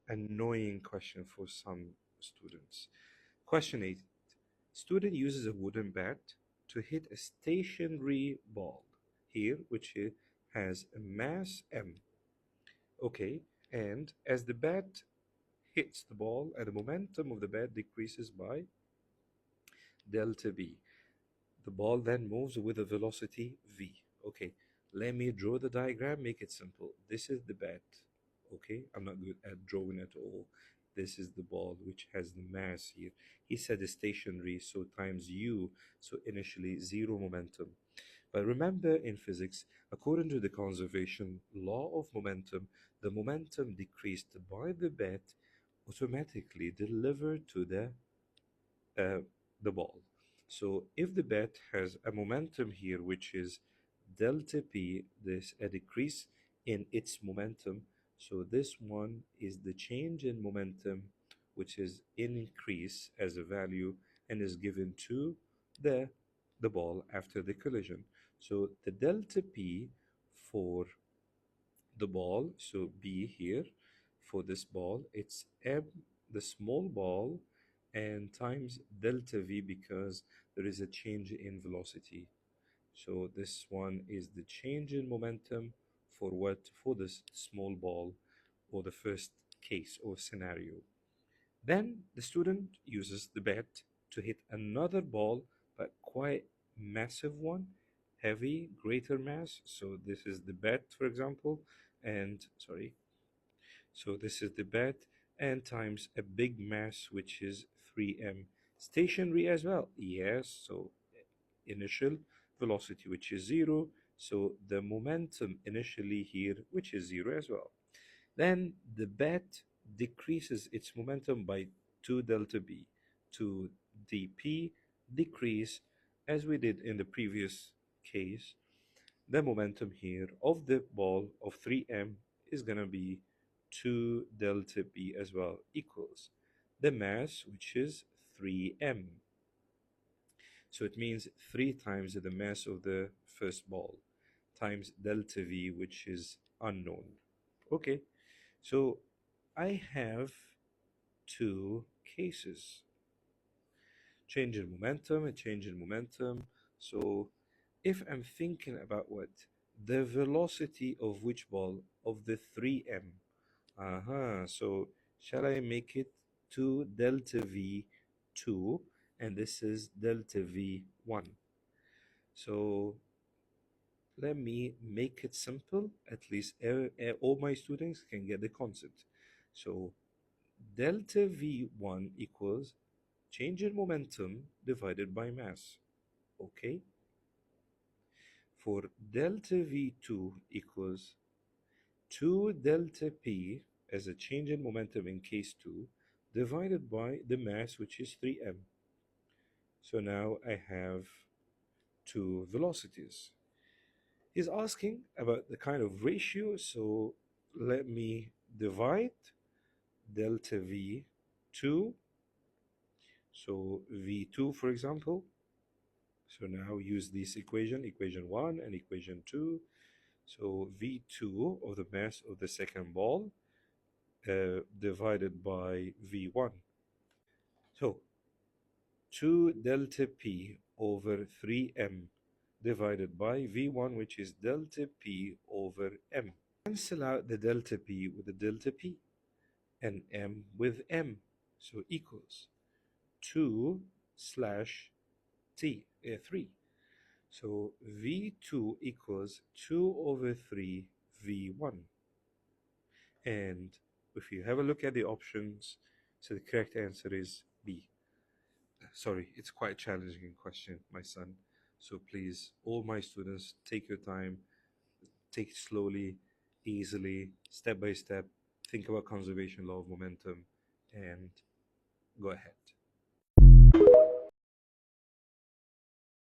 annoying question for some students. Question 8. Student uses a wooden bat to hit a stationary ball here, which has a mass m. Okay, and as the bat hits the ball, and the momentum of the bat decreases by delta v. The ball then moves with a velocity v. Okay, let me draw the diagram, make it simple. This is the bat. Okay, I'm not good at drawing at all. This is the ball which has the mass here. He said it's stationary, so times u, so initially zero momentum. But remember in physics, according to the conservation law of momentum, the momentum decreased by the bat automatically delivered to the ball. So if the bat has a momentum here, which is delta p, there's a decrease in its momentum. So this one is the change in momentum, which is increase as a value and is given to the ball after the collision. So the delta p for the ball, so b here for this ball, it's m, the small ball, and times delta v because there is a change in velocity. So this one is the change in momentum for what? For this small ball, or the first case or scenario. Then the student uses the bat to hit another ball, but quite massive one, heavy, greater mass. So this is the bat, for example, and sorry. So this is the bat and times a big mass, which is 3m. Stationary as well, yes. So initial velocity, which is 0. So the momentum initially here, which is 0 as well. Then the bat decreases its momentum by 2 delta b. 2 dp decrease, as we did in the previous case. The momentum here of the ball of 3m is going to be 2 delta b as well, equals the mass, which is 3m. So it means 3 times the mass of the first ball times delta v, which is unknown. Okay, so I have two cases. Change in momentum, a change in momentum. So if I'm thinking about what? The velocity of which ball? Of the 3m. So shall I make it 2 delta v2, and this is delta v1. So let me make it simple, at least all my students can get the concept. So delta v1 equals change in momentum divided by mass. Okay, for delta v2 equals 2 delta p as a change in momentum in case 2 divided by the mass, which is 3m. So now I have two velocities. He's asking about the kind of ratio, so let me divide delta v2, so v2 for example. So now use this equation 1 and equation 2. So v2 of the mass of the second ball divided by v1. So 2 delta p over 3m divided by v1, which is delta p over m. Cancel out the delta p with the delta p and m with m. So equals 2 slash t, 3. So v2 equals 2 over 3 v1. And if you have a look at the options, so the correct answer is B. Sorry, it's quite a challenging question, my son. So please, all my students, take your time, take it slowly, easily, step by step, think about conservation law of momentum, and go ahead.